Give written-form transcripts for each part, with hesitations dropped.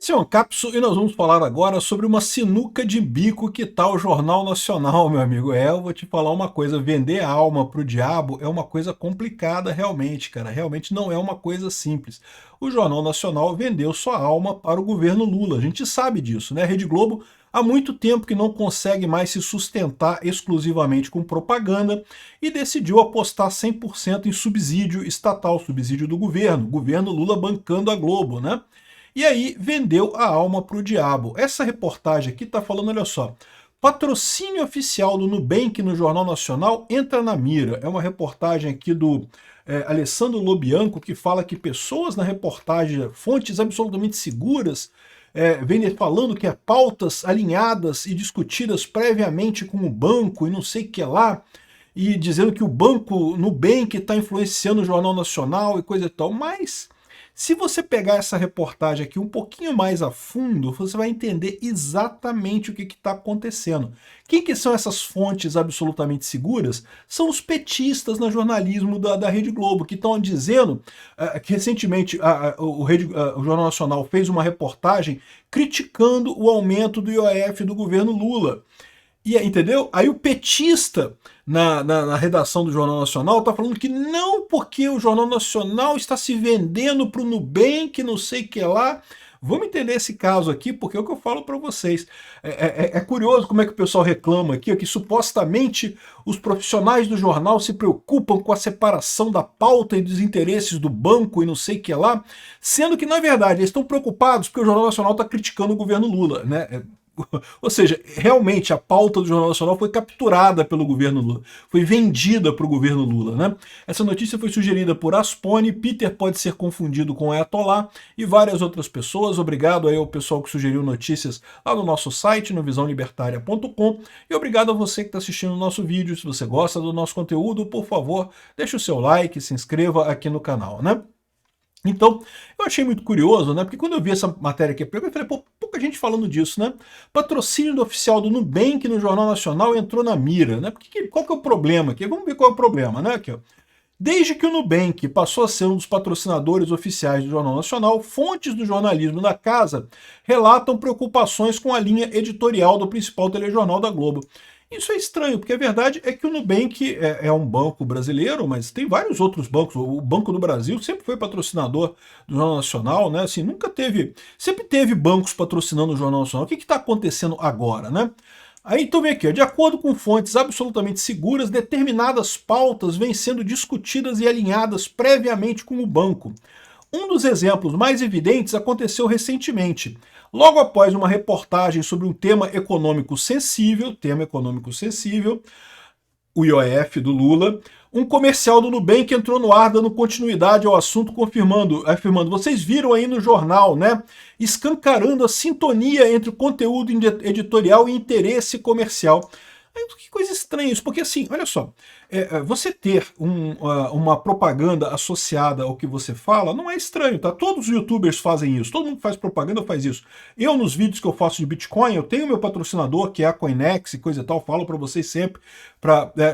Esse é um Capso e nós vamos falar agora sobre uma sinuca de bico que tá o Jornal Nacional, meu amigo. Eu vou te falar uma coisa, vender a alma pro diabo é uma coisa complicada realmente, cara. Realmente não é uma coisa simples. O Jornal Nacional vendeu sua alma para o governo Lula. A gente sabe disso, né? A Rede Globo há muito tempo que não consegue mais se sustentar exclusivamente com propaganda e decidiu apostar 100% em subsídio estatal, subsídio do governo Lula bancando a Globo, né? E aí vendeu a alma para o diabo. Essa reportagem aqui está falando, olha só, patrocínio oficial do Nubank no Jornal Nacional entra na mira. É uma reportagem aqui do Alessandro Lobianco, que fala que pessoas na reportagem, fontes absolutamente seguras, vem falando que é pautas alinhadas e discutidas previamente com o banco e não sei o que lá, e dizendo que o banco Nubank está influenciando o Jornal Nacional e coisa e tal, mas se você pegar essa reportagem aqui um pouquinho mais a fundo, você vai entender exatamente o que está acontecendo. Quem que são essas fontes absolutamente seguras? São os petistas no jornalismo da Rede Globo, que estão dizendo que recentemente o Jornal Nacional fez uma reportagem criticando o aumento do IOF do governo Lula. E, entendeu? Aí o petista na redação do Jornal Nacional está falando que não, porque o Jornal Nacional está se vendendo para o Nubank, não sei o que lá. Vamos entender esse caso aqui, porque é o que eu falo para vocês. É curioso como é que o pessoal reclama aqui, que supostamente os profissionais do jornal se preocupam com a separação da pauta e dos interesses do banco e não sei o que lá, sendo que, na verdade, eles estão preocupados porque o Jornal Nacional está criticando o governo Lula, né? Ou seja, realmente a pauta do Jornal Nacional foi capturada pelo governo Lula, foi vendida para o governo Lula, né? Essa notícia foi sugerida por Aspone, Peter pode ser confundido com Ayatollah e várias outras pessoas. Obrigado aí ao pessoal que sugeriu notícias lá no nosso site, no visãolibertaria.com, e obrigado a você que está assistindo o nosso vídeo. Se você gosta do nosso conteúdo, por favor, deixe o seu like, se inscreva aqui no canal, né? Então, eu achei muito curioso, né? Porque quando eu vi essa matéria aqui, eu falei, pô, pouca gente falando disso, né? Patrocínio do oficial do Nubank no Jornal Nacional entrou na mira, né? Qual que é o problema aqui? Vamos ver qual é o problema, né? Aqui, ó. Desde que o Nubank passou a ser um dos patrocinadores oficiais do Jornal Nacional, fontes do jornalismo da casa relatam preocupações com a linha editorial do principal telejornal da Globo. Isso é estranho, porque a verdade é que o Nubank é um banco brasileiro, mas tem vários outros bancos. O Banco do Brasil sempre foi patrocinador do Jornal Nacional, né? Assim, nunca teve. Sempre teve bancos patrocinando o Jornal Nacional. O que está acontecendo agora, né? Aí então vem aqui, ó, de acordo com fontes absolutamente seguras, determinadas pautas vêm sendo discutidas e alinhadas previamente com o banco. Um dos exemplos mais evidentes aconteceu recentemente. Logo após uma reportagem sobre um tema econômico sensível, o IOF do Lula, um comercial do Nubank entrou no ar dando continuidade ao assunto, afirmando, vocês viram aí no jornal, né? Escancarando a sintonia entre o conteúdo editorial e interesse comercial. Que coisa estranha isso, porque assim, olha só, você ter uma propaganda associada ao que você fala não é estranho, tá? Todos os youtubers fazem isso, todo mundo que faz propaganda faz isso. Eu, nos vídeos que eu faço de Bitcoin, eu tenho meu patrocinador, que é a Coinex e coisa e tal, falo para vocês sempre,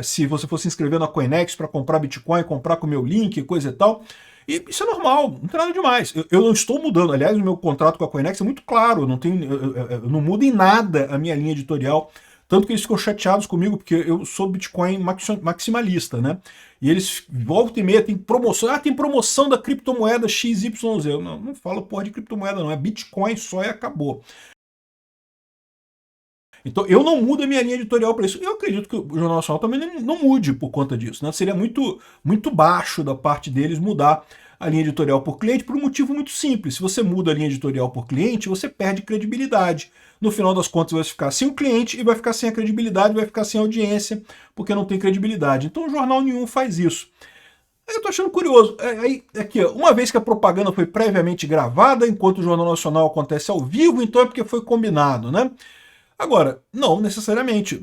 se você for se inscrever na Coinex para comprar Bitcoin, comprar com o meu link e coisa e tal. E isso é normal, não tem nada demais. Eu não estou mudando, aliás, o meu contrato com a Coinex é muito claro, eu não mudo em nada a minha linha editorial. Tanto que eles ficam chateados comigo, porque eu sou Bitcoin maximalista, né? E eles voltam e meia, tem promoção. Ah, tem promoção da criptomoeda XYZ. Eu não falo porra de criptomoeda, não. É Bitcoin só e acabou. Então eu não mudo a minha linha editorial para isso. Eu acredito que o Jornal Nacional também não mude por conta disso, né? Seria muito baixo da parte deles mudar a linha editorial por cliente por um motivo muito simples. Se você muda a linha editorial por cliente, você perde credibilidade. No final das contas, vai ficar sem o cliente e vai ficar sem a credibilidade, vai ficar sem audiência, porque não tem credibilidade. Então, jornal nenhum faz isso. Aí eu tô achando curioso. Aqui, uma vez que a propaganda foi previamente gravada, enquanto o Jornal Nacional acontece ao vivo, então é porque foi combinado, né? Agora, não necessariamente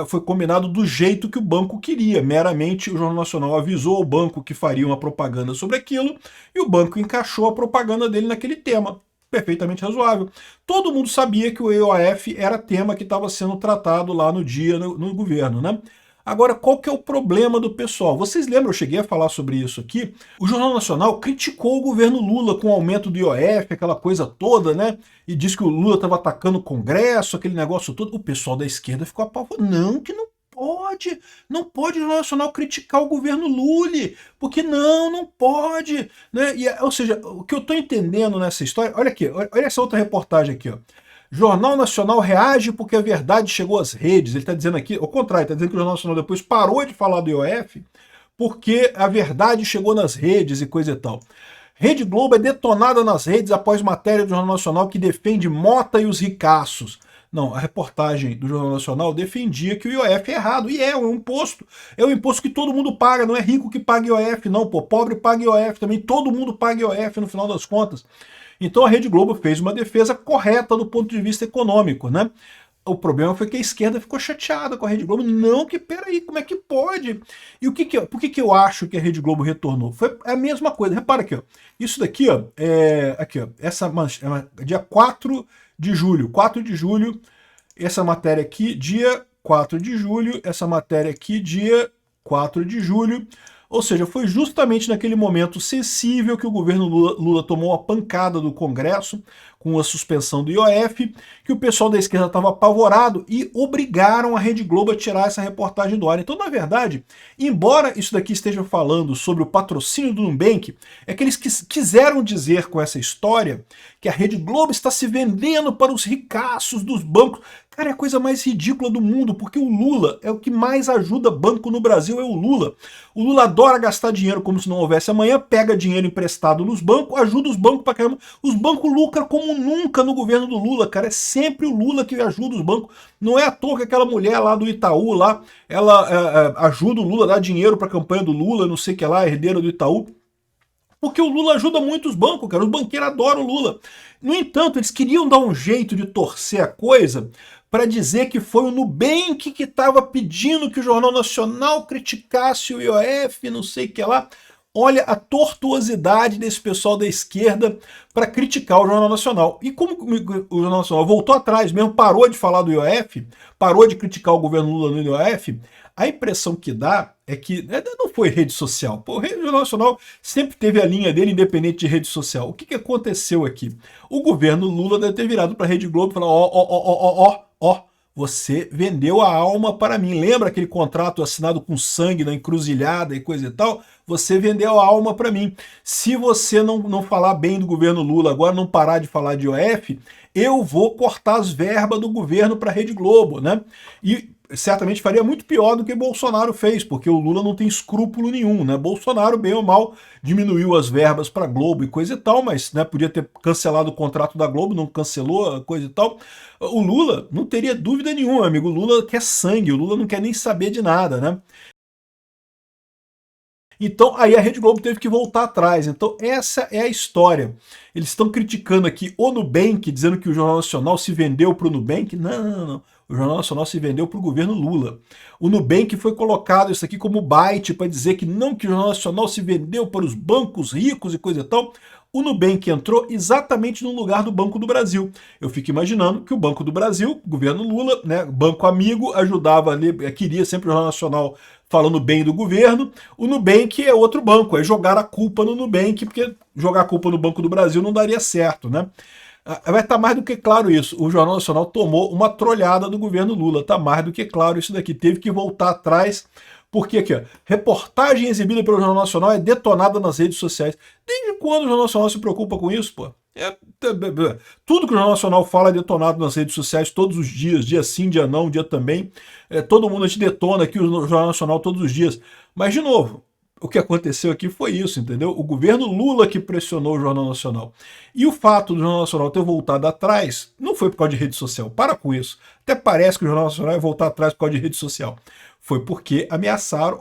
foi combinado do jeito que o banco queria. Meramente o Jornal Nacional avisou ao banco que faria uma propaganda sobre aquilo e o banco encaixou a propaganda dele naquele tema. Perfeitamente razoável. Todo mundo sabia que o EOF era tema que estava sendo tratado lá no dia no governo, né? Agora, qual que é o problema do pessoal? Vocês lembram, eu cheguei a falar sobre isso aqui, o Jornal Nacional criticou o governo Lula com o aumento do IOF, aquela coisa toda, né? E disse que o Lula estava atacando o Congresso, aquele negócio todo. O pessoal da esquerda ficou apavorado. Não, que não pode o Jornal Nacional criticar o governo Lula, porque não pode. Né? Ou seja, o que eu estou entendendo nessa história, olha aqui, olha essa outra reportagem aqui, ó. Jornal Nacional reage porque a verdade chegou às redes. Ele está dizendo aqui, ao contrário, está dizendo que o Jornal Nacional depois parou de falar do IOF porque a verdade chegou nas redes e coisa e tal. Rede Globo é detonada nas redes após matéria do Jornal Nacional que defende Mota e os ricaços. Não, a reportagem do Jornal Nacional defendia que o IOF é errado. E é um imposto. É um imposto que todo mundo paga. Não é rico que paga IOF, não. Pô, pobre paga IOF também. Todo mundo paga IOF no final das contas. Então a Rede Globo fez uma defesa correta do ponto de vista econômico, né? O problema foi que a esquerda ficou chateada com a Rede Globo. Não, que peraí, como é que pode? E por que eu acho que a Rede Globo retornou? Foi a mesma coisa. Repara aqui, ó. Isso daqui, ó, aqui, ó, essa mancha, dia 4 de julho. 4 de julho, essa matéria aqui, dia 4 de julho, essa matéria aqui, dia 4 de julho. Ou seja, foi justamente naquele momento sensível que o governo Lula tomou a pancada do Congresso, com a suspensão do IOF, que o pessoal da esquerda estava apavorado e obrigaram a Rede Globo a tirar essa reportagem do ar. Então, na verdade, embora isso daqui esteja falando sobre o patrocínio do Nubank, é que eles quiseram dizer com essa história que a Rede Globo está se vendendo para os ricaços dos bancos. Cara, é a coisa mais ridícula do mundo, porque o Lula é o que mais ajuda banco no Brasil, é o Lula. O Lula adora gastar dinheiro como se não houvesse amanhã, pega dinheiro emprestado nos bancos, ajuda os bancos pra caramba. Os bancos lucram como nunca no governo do Lula, cara. É sempre o Lula que ajuda os bancos. Não é à toa que aquela mulher lá do Itaú, lá, ela ajuda o Lula, dá dinheiro pra campanha do Lula, não sei o que lá, herdeira do Itaú. Porque o Lula ajuda muito os bancos, cara. Os banqueiros adoram o Lula. No entanto, eles queriam dar um jeito de torcer a coisa para dizer que foi o Nubank que estava pedindo que o Jornal Nacional criticasse o IOF, não sei o que lá. Olha a tortuosidade desse pessoal da esquerda para criticar o Jornal Nacional. E como o Jornal Nacional voltou atrás mesmo, parou de falar do IOF, parou de criticar o governo Lula no IOF, a impressão que dá é que não foi rede social. Pô, o Jornal Nacional sempre teve a linha dele independente de rede social. O que aconteceu aqui? O governo Lula deve ter virado para a Rede Globo e falar: ó, você vendeu a alma para mim. Lembra aquele contrato assinado com sangue na encruzilhada e coisa e tal? Você vendeu a alma para mim. Se você não falar bem do governo Lula agora, não parar de falar de IOF, eu vou cortar as verbas do governo para a Rede Globo, né? E certamente faria muito pior do que Bolsonaro fez, porque o Lula não tem escrúpulo nenhum, né? Bolsonaro, bem ou mal, diminuiu as verbas para Globo e coisa e tal, mas né, podia ter cancelado o contrato da Globo, não cancelou a coisa e tal. O Lula não teria dúvida nenhuma, amigo. O Lula quer sangue, o Lula não quer nem saber de nada, né? Então, aí a Rede Globo teve que voltar atrás. Então, essa é a história. Eles estão criticando aqui o Nubank, dizendo que o Jornal Nacional se vendeu para o Nubank. Não. O Jornal Nacional se vendeu para o governo Lula. O Nubank foi colocado isso aqui como bait para dizer que não, que o Jornal Nacional se vendeu para os bancos ricos e coisa e tal. O Nubank entrou exatamente no lugar do Banco do Brasil. Eu fico imaginando que o Banco do Brasil, governo Lula, né, banco amigo, ajudava ali, queria sempre o Jornal Nacional falando bem do governo. O Nubank é outro banco, é jogar a culpa no Nubank, porque jogar a culpa no Banco do Brasil não daria certo, né? Vai estar mais do que claro isso. O Jornal Nacional tomou uma trolhada do governo Lula. Está mais do que claro isso daqui. Teve que voltar atrás, porque aqui, ó, reportagem exibida pelo Jornal Nacional é detonada nas redes sociais. Desde quando o Jornal Nacional se preocupa com isso, pô? Tudo que o Jornal Nacional fala é detonado nas redes sociais todos os dias, dia sim, dia não, dia também. Todo mundo a gente detona aqui o Jornal Nacional todos os dias. Mas, de novo, o que aconteceu aqui foi isso, entendeu? O governo Lula que pressionou o Jornal Nacional. E o fato do Jornal Nacional ter voltado atrás não foi por causa de rede social. Para com isso. Até parece que o Jornal Nacional ia voltar atrás por causa de rede social. Foi porque ameaçaram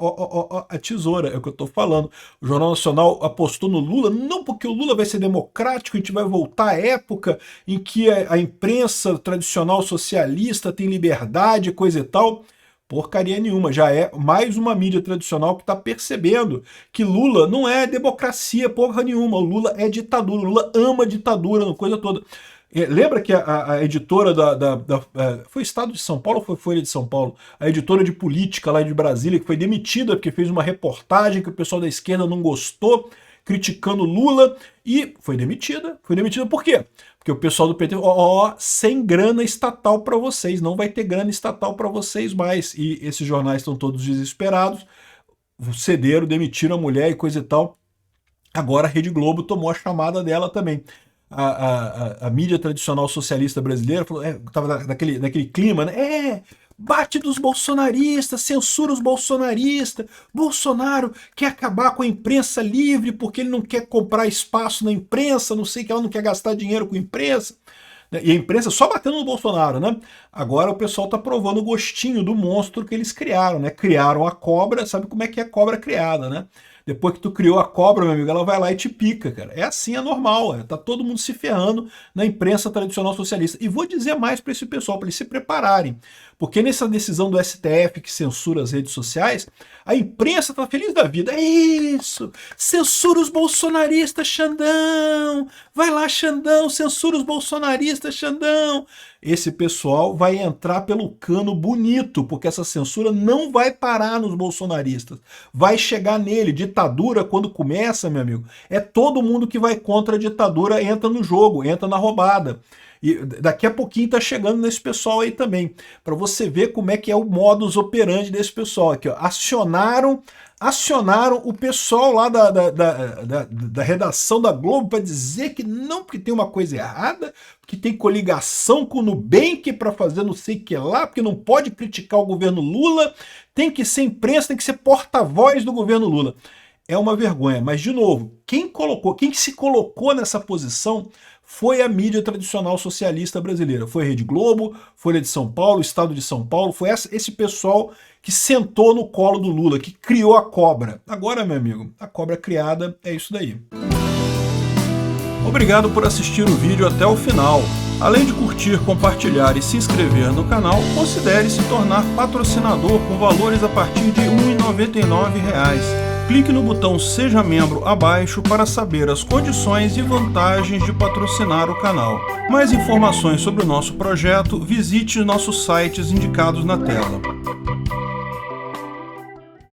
a tesoura, é o que eu estou falando. O Jornal Nacional apostou no Lula, não porque o Lula vai ser democrático, a gente vai voltar à época em que a imprensa tradicional socialista tem liberdade, coisa e tal. Porcaria nenhuma, já é mais uma mídia tradicional que está percebendo que Lula não é democracia porra nenhuma, o Lula é ditadura, o Lula ama ditadura, coisa toda. Lembra que a editora foi Estado de São Paulo ou foi Folha de São Paulo? A editora de política lá de Brasília, que foi demitida porque fez uma reportagem que o pessoal da esquerda não gostou, criticando Lula, e foi demitida. Foi demitida por quê? Porque o pessoal do PT, sem grana estatal para vocês, não vai ter grana estatal para vocês mais. E esses jornais estão todos desesperados, cederam, demitiram a mulher e coisa e tal. Agora a Rede Globo tomou a chamada dela também. A mídia tradicional socialista brasileira falou, estava naquele clima, né? Bate dos bolsonaristas, censura os bolsonaristas, Bolsonaro quer acabar com a imprensa livre porque ele não quer comprar espaço na imprensa, não sei que ela não quer gastar dinheiro com a imprensa. E a imprensa só batendo no Bolsonaro, né? Agora o pessoal tá provando o gostinho do monstro que eles criaram, né? Criaram a cobra, sabe como é que é a cobra criada, né? Depois que tu criou a cobra, meu amigo, ela vai lá e te pica, cara. É assim, é normal. Tá todo mundo se ferrando na imprensa tradicional socialista. E vou dizer mais para esse pessoal, para eles se prepararem. Porque nessa decisão do STF que censura as redes sociais, a imprensa tá feliz da vida. É isso! Censura os bolsonaristas, Xandão! Vai lá, Xandão! Censura os bolsonaristas, Xandão! Esse pessoal vai entrar pelo cano bonito, porque essa censura não vai parar nos bolsonaristas. Vai chegar nele. Ditadura, quando começa, meu amigo, é todo mundo que vai contra a ditadura entra no jogo, entra na roubada. E daqui a pouquinho tá chegando nesse pessoal aí também, para você ver como é que é o modus operandi desse pessoal aqui, ó. Acionaram o pessoal lá da redação da Globo para dizer que não, porque tem uma coisa errada, que tem coligação com o Nubank para fazer não sei o que lá, porque não pode criticar o governo Lula, tem que ser imprensa, tem que ser porta-voz do governo Lula. É uma vergonha, mas de novo, quem se colocou nessa posição foi a mídia tradicional socialista brasileira. Foi a Rede Globo, Folha de São Paulo, Estado de São Paulo, foi esse pessoal que sentou no colo do Lula, que criou a cobra. Agora, meu amigo, a cobra criada é isso daí. Obrigado por assistir o vídeo até o final. Além de curtir, compartilhar e se inscrever no canal, considere se tornar patrocinador com valores a partir de R$ 1,99. Clique no botão Seja Membro abaixo para saber as condições e vantagens de patrocinar o canal. Mais informações sobre o nosso projeto, visite nossos sites indicados na tela.